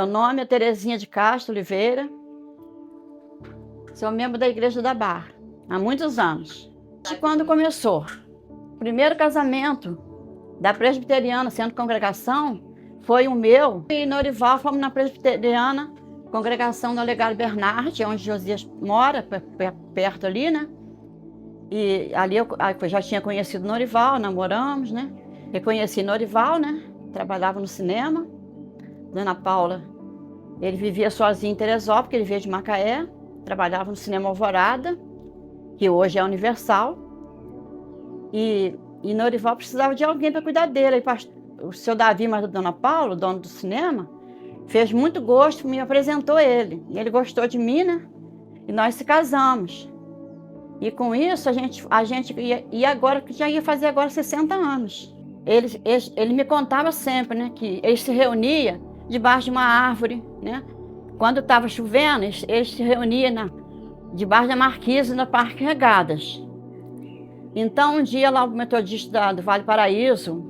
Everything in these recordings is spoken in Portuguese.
Meu nome é Terezinha de Castro Oliveira, sou membro da Igreja da Barra há muitos anos. De quando começou? O primeiro casamento da presbiteriana, sendo congregação, foi o meu. E Norival fomos na presbiteriana, congregação do Olegário Bernardi, onde Josias mora, perto ali, né? E ali eu já tinha conhecido Norival, namoramos, né? Reconheci Norival, né? Trabalhava no cinema. Dona Paula, ele vivia sozinho em Teresópolis, porque ele veio de Macaé, trabalhava no Cinema Alvorada, que hoje é Universal. E Norival precisava de alguém para cuidar dele. O seu Davi, mas da Dona Paula, o dono do cinema, fez muito gosto, me apresentou ele. E ele gostou de mim, né? E nós se casamos. E com isso a gente agora já ia fazer agora 60 anos. Ele me contava sempre, né, que ele se reunia debaixo de uma árvore, né? Quando estava chovendo, eles se reuniam debaixo da marquise no Parque Regadas. Então, um dia lá o metodista do Vale Paraíso,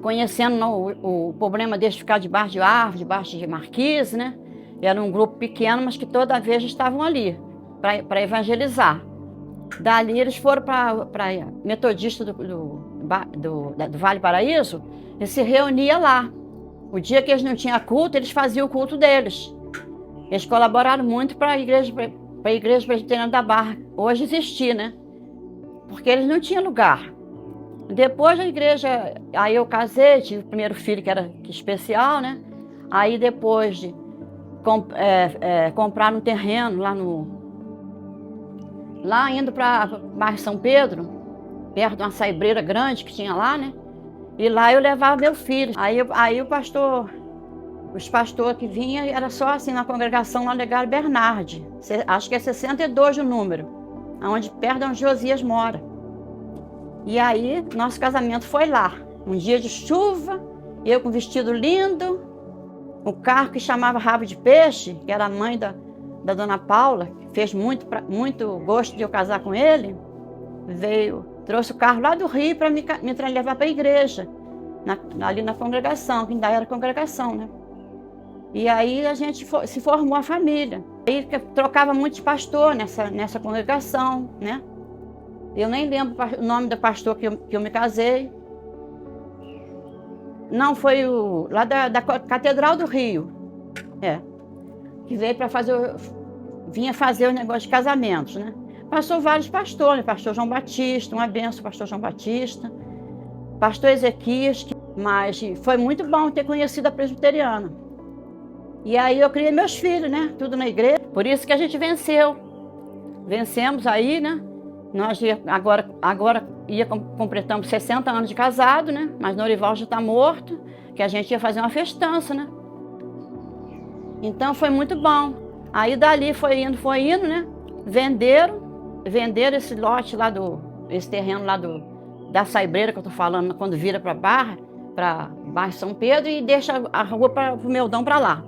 conhecendo o problema deles ficar debaixo de árvore, debaixo de marquise, né? Era um grupo pequeno, mas que toda vez estavam ali para evangelizar. Dali eles foram para metodista do Vale Paraíso e se reunia lá. O dia que eles não tinham culto, eles faziam o culto deles. Eles colaboraram muito para a igreja presbiteriana da Barra, hoje existir, né? Porque eles não tinham lugar. Depois da igreja, aí eu casei, tive o primeiro filho que era especial, né? Aí depois de comprar um terreno lá indo para bairro São Pedro, perto de uma saibreira grande que tinha lá, né? E lá eu levava meu filho. Aí os pastores que vinham, era só assim na congregação lá Olegário Bernardi. Acho que é 62 o número, perto de onde Josias mora. E aí nosso casamento foi lá. Um dia de chuva, eu com um vestido lindo, o carro que chamava Rabo de Peixe, que era a mãe da Dona Paula, que fez muito gosto de eu casar com ele, trouxe o carro lá do Rio para me levar para a igreja, ali na congregação, que ainda era congregação, né? E aí a gente se formou a família. Aí trocava muitos pastores nessa congregação, né? Eu nem lembro o nome do pastor que eu me casei. Não, foi lá da Catedral do Rio, que veio para vinha fazer o negócio de casamentos, né? Passou vários pastores, pastor João Batista, uma benção, pastor João Batista, pastor Ezequias, mas foi muito bom ter conhecido a presbiteriana. E aí eu criei meus filhos, né? Tudo na igreja, por isso que a gente venceu. Vencemos aí, né? Nós agora completamos 60 anos de casado, né? Mas Norival já está morto, que a gente ia fazer uma festança, né? Então foi muito bom. Aí dali foi indo, né? Venderam esse lote lá esse terreno lá da saibreira que eu tô falando, quando vira para bairro São Pedro, e deixa a rua para o Meldão para lá.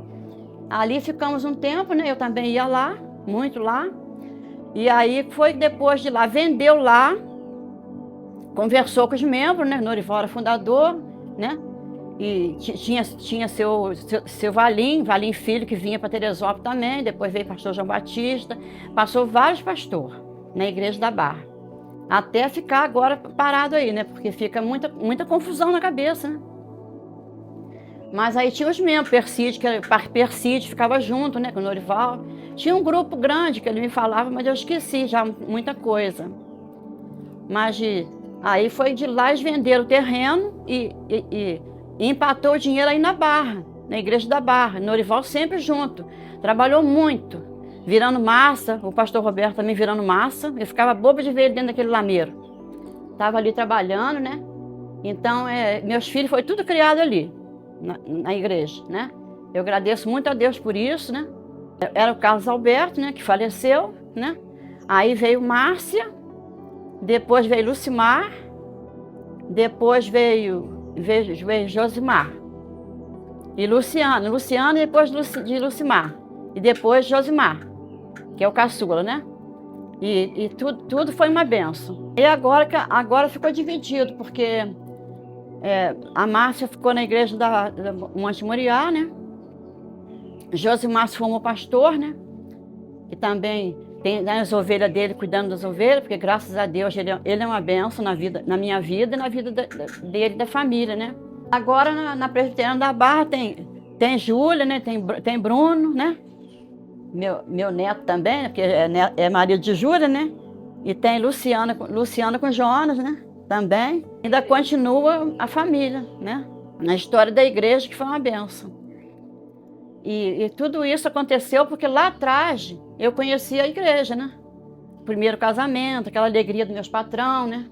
Ali ficamos um tempo, né? Eu também ia lá, muito lá. E aí foi depois de lá, vendeu lá, conversou com os membros, né? Norival era fundador, né? E tinha seu Valim Filho, que vinha para Teresópolis também. Depois veio o pastor João Batista. Passou vários pastores na Igreja da Barra. Até ficar agora parado aí, né? Porque fica muita confusão na cabeça, né? Mas aí tinha os membros, Persídio ficava junto, né? Com o Norival. Tinha um grupo grande que ele me falava, mas eu esqueci já muita coisa. Mas aí foi de lá, eles venderam o terreno e empatou o dinheiro aí na Barra, na Igreja da Barra. Norival sempre junto. Trabalhou muito, virando massa, o pastor Roberto também virando massa. Eu ficava boba de ver ele dentro daquele lameiro. Estava ali trabalhando, né? Então, meus filhos foi tudo criado ali, na igreja, né? Eu agradeço muito a Deus por isso, né? Era o Carlos Alberto, né, que faleceu, né? Aí veio Márcia, depois veio Lucimar, depois veio Josimar. E Luciano e depois de Lucimar. E depois Josimar, que é o caçula, né? E tudo foi uma benção. E agora ficou dividido, porque a Márcia ficou na igreja da Monte Moriá, né? Josimar se formou pastor, né? Que também tem as ovelhas dele, cuidando das ovelhas, porque graças a Deus ele é uma bênção na minha vida e na vida dele e da família, né? Agora na Presbiteriana da Barra tem Júlia, né? Tem Bruno, né? Meu neto também, né? Porque é marido de Júlia, né? E tem Luciana com Jonas, né? Também. Ainda continua a família, né? Na história da igreja, que foi uma bênção. E tudo isso aconteceu porque lá atrás eu conheci a igreja, né? Primeiro casamento, aquela alegria dos meus patrão, né?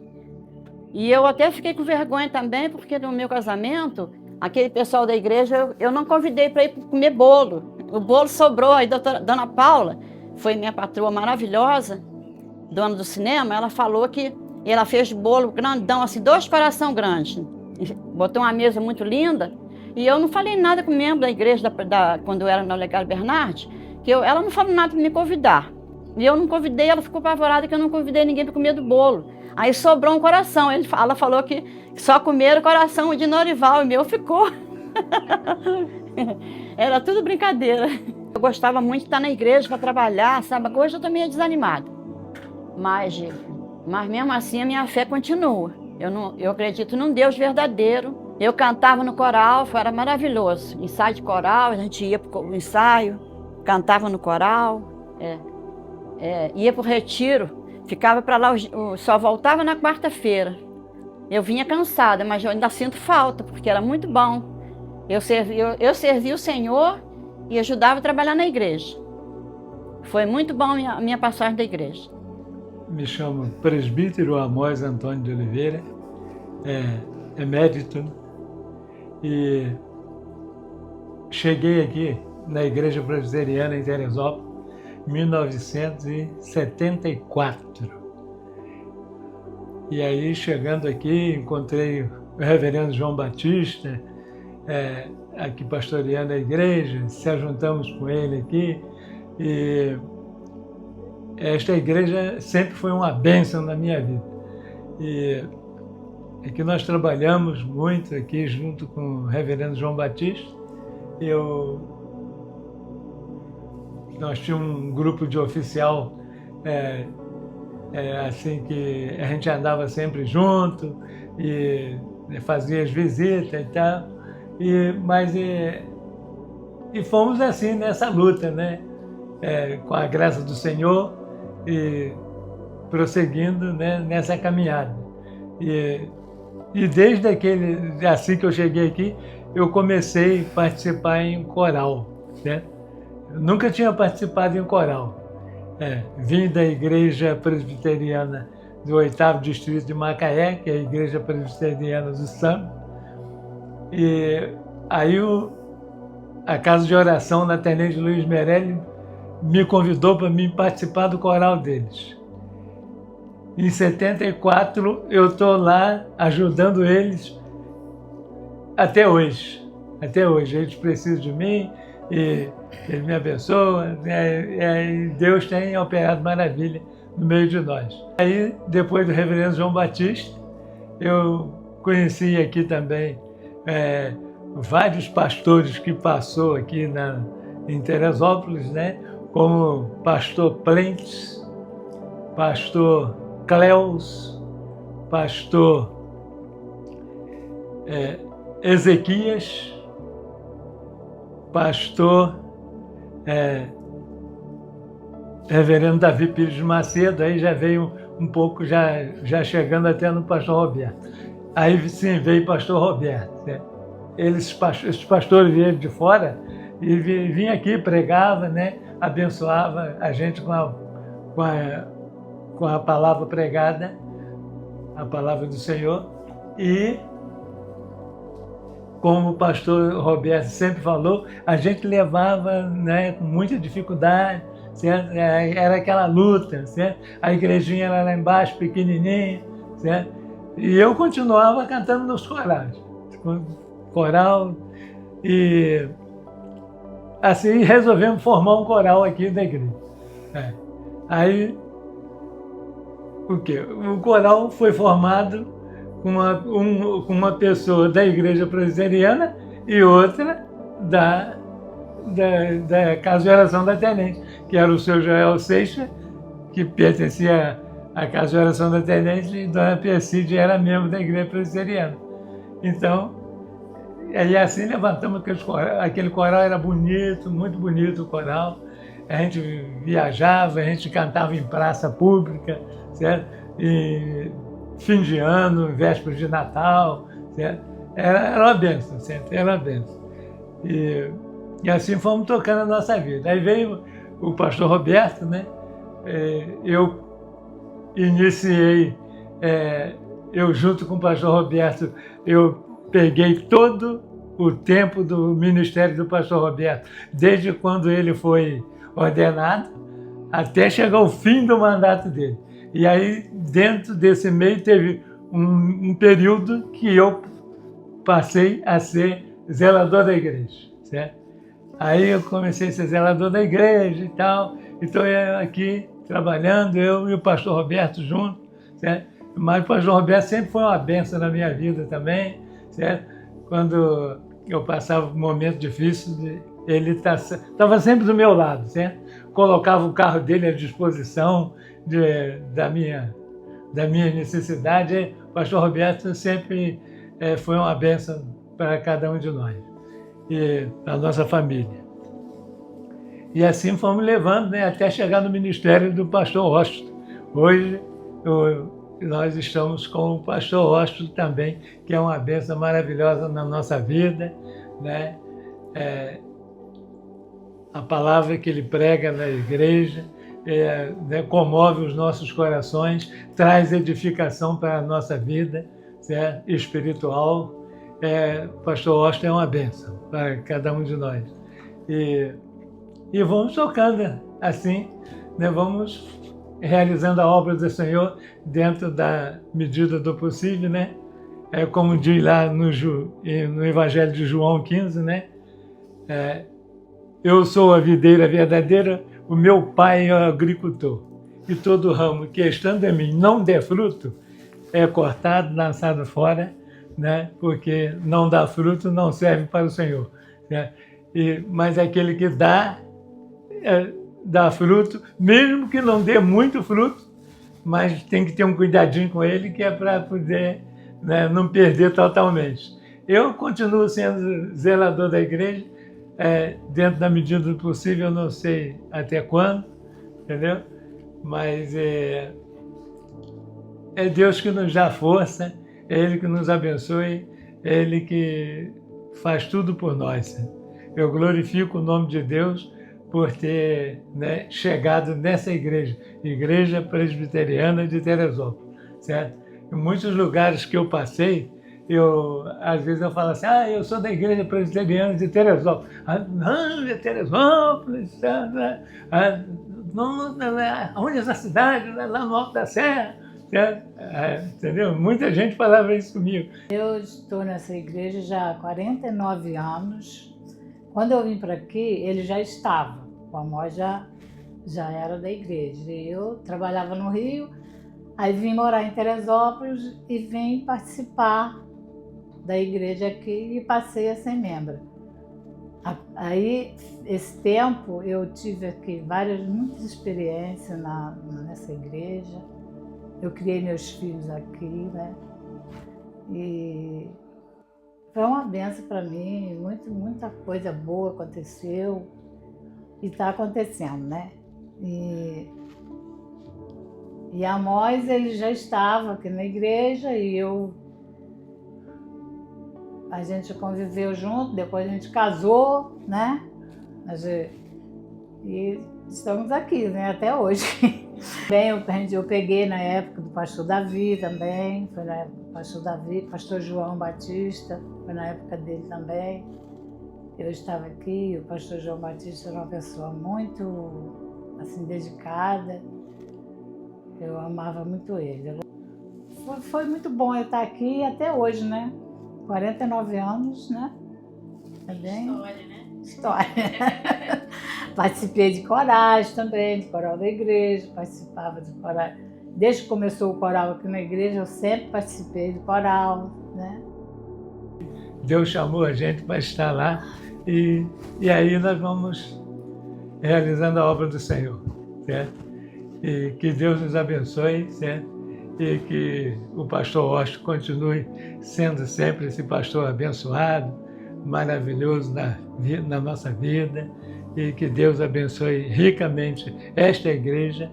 E eu até fiquei com vergonha também, porque no meu casamento, aquele pessoal da igreja, eu não convidei para ir comer bolo. O bolo sobrou, aí a dona Paula, foi minha patroa maravilhosa, dona do cinema, ela falou que ela fez bolo grandão, assim, 2 coração grandes. Botou uma mesa muito linda. E eu não falei nada com o membro da igreja, quando eu era na Olegário Bernardes, ela não falou nada para me convidar. E eu não convidei, ela ficou apavorada que eu não convidei ninguém para comer do bolo. Aí sobrou um coração, ela falou que só comeram o coração de Norival, e o meu ficou. Era tudo brincadeira. Eu gostava muito de estar na igreja para trabalhar, sabe? Hoje eu estou meio desanimada. Mas mesmo assim a minha fé continua. Eu acredito num Deus verdadeiro. Eu cantava no coral, era maravilhoso. Ensaio de coral, a gente ia para o ensaio, cantava no coral, ia para o retiro, ficava para lá, só voltava na quarta-feira. Eu vinha cansada, mas eu ainda sinto falta, porque era muito bom. Eu servi o Senhor e ajudava a trabalhar na igreja. Foi muito bom a minha passagem da igreja. Me chamo presbítero Amós Antônio de Oliveira, emérito, e cheguei aqui na Igreja Presbiteriana em Teresópolis em 1974. E aí, chegando aqui, encontrei o reverendo João Batista, aqui pastoreando a igreja, se ajuntamos com ele aqui, e esta igreja sempre foi uma bênção na minha vida. E aqui nós trabalhamos muito aqui junto com o reverendo João Batista. Nós tínhamos um grupo de oficial assim que a gente andava sempre junto e fazia as visitas e tal. Mas fomos assim nessa luta, né? Com a graça do Senhor e prosseguindo, né, nessa caminhada. E desde assim que eu cheguei aqui, eu comecei a participar em coral, né? Eu nunca tinha participado em coral. Vim da Igreja Presbiteriana do 8º Distrito de Macaé, que é a Igreja Presbiteriana do Samba. E aí a Casa de Oração na Tenente Luiz Meirelles me convidou para mim participar do coral deles. Em 74, eu estou lá ajudando eles até hoje. Até hoje. Eles precisam de mim e eles me abençoam. E Deus tem operado maravilha no meio de nós. Aí, depois do reverendo João Batista, eu conheci aqui também vários pastores que passou aqui em Teresópolis, né? Como pastor Plentes, pastor Cleus, pastor Ezequias, pastor reverendo Davi Pires de Macedo, aí já veio um pouco, já chegando até no pastor Roberto. Aí sim veio o pastor Roberto, né? Esses pastores vieram de fora e vinham aqui, pregava, né? Abençoava a gente com a palavra pregada, a palavra do Senhor. E, como o pastor Roberto sempre falou, a gente levava, né, com muita dificuldade, certo? Era aquela luta, certo? A igrejinha era lá embaixo, pequenininha, certo? E eu continuava cantando nos corais, coral, e assim resolvemos formar um coral aqui da igreja. Aí, o quê? O coral foi formado com uma pessoa da Igreja Presbiteriana e outra da Casa de Oração da Tenente, que era o seu Joel Seixas, que pertencia à Casa de Oração da Tenente, e Dona Persídia era membro da Igreja Presbiteriana. Então, e assim levantamos aquele coral, era bonito, muito bonito o coral. A gente viajava, a gente cantava em praça pública, certo? E fim de ano, véspera de Natal, certo? Era uma bênção, certo? Era uma bênção. E assim fomos tocando a nossa vida. Aí veio o pastor Roberto, né? Eu iniciei, eu junto com o pastor Roberto, eu peguei todo o tempo do ministério do pastor Roberto, desde quando ele foi ordenado, até chegar ao fim do mandato dele. E aí, dentro desse meio, teve um período que eu passei a ser zelador da igreja, certo? Aí eu comecei a ser zelador da igreja e tal, então eu aqui trabalhando, eu e o pastor Roberto juntos, certo? Mas o pastor Roberto sempre foi uma bênção na minha vida também, certo? Quando eu passava um momento difícil, ele estava sempre do meu lado, certo? Colocava o carro dele à disposição da minha necessidade. O pastor Roberto sempre foi uma bênção para cada um de nós e para a nossa família. E assim fomos levando, né, até chegar no ministério do pastor Osto. Hoje nós estamos com o pastor Osto também, que é uma bênção maravilhosa na nossa vida, né? A palavra que ele prega na igreja né, comove os nossos corações, traz edificação para a nossa vida, certo? Espiritual. Pastor Osto é uma bênção para cada um de nós. E vamos tocando assim, né? Vamos realizando a obra do Senhor dentro da medida do possível, né? Como diz lá no Evangelho de João 15, né? Eu sou a videira verdadeira, o meu pai é o agricultor. E todo ramo que estando em mim não der fruto, é cortado, lançado fora, né? Porque não dá fruto, não serve para o Senhor, né? Mas aquele que dá fruto, mesmo que não dê muito fruto, mas tem que ter um cuidadinho com ele, que é para poder, né, não perder totalmente. Eu continuo sendo zelador da igreja, dentro da medida do possível, eu não sei até quando, entendeu? Mas é Deus que nos dá força, é Ele que nos abençoe, é Ele que faz tudo por nós. Eu glorifico o nome de Deus por ter, né, chegado nessa Igreja Presbiteriana de Teresópolis, certo? Em muitos lugares que eu passei, às vezes eu falo assim, eu sou da Igreja Presbiteriana de Teresópolis. Não, é Teresópolis, onde é essa cidade? Lá no Alto da Serra, certo? Entendeu? Muita gente falava isso comigo. Eu estou nessa igreja já há 49 anos. Quando eu vim para aqui, ele já estava. O Amós já era da igreja. Eu trabalhava no Rio, aí vim morar em Teresópolis e vim participar da igreja aqui e passei a ser membro. Aí, esse tempo, eu tive aqui muitas experiências nessa igreja. Eu criei meus filhos aqui, né? E foi uma bênção para mim, muita coisa boa aconteceu e está acontecendo, né? E Amós, ele já estava aqui na igreja e a gente conviveu junto, depois a gente casou, né? E estamos aqui, né? Até hoje. Bem, eu peguei na época do pastor Davi também, foi na época do pastor Davi, pastor João Batista, foi na época dele também. Eu estava aqui, o pastor João Batista era uma pessoa muito, assim, dedicada. Eu amava muito ele. Foi muito bom eu estar aqui até hoje, né? 49 anos, né? Também. História, né? História. Participei de corais também, de coral da igreja, participava de coral. Desde que começou o coral aqui na igreja, eu sempre participei de coral, né? Deus chamou a gente para estar lá, e aí nós vamos realizando a obra do Senhor, certo? E que Deus nos abençoe, certo? E que o pastor Washington continue sendo sempre esse pastor abençoado, maravilhoso na nossa vida, e que Deus abençoe ricamente esta igreja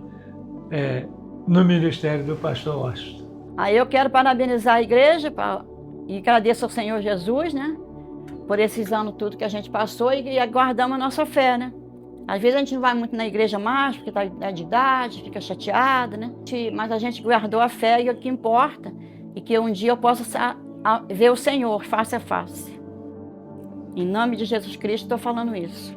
no ministério do pastor Washington. Aí eu quero parabenizar a igreja e agradeço ao Senhor Jesus, né? Por esses anos tudo que a gente passou e aguardamos a nossa fé, né? Às vezes a gente não vai muito na igreja mais, porque está de idade, fica chateada, né? Mas a gente guardou a fé e é o que importa. E que um dia eu possa ver o Senhor face a face. Em nome de Jesus Cristo estou falando isso.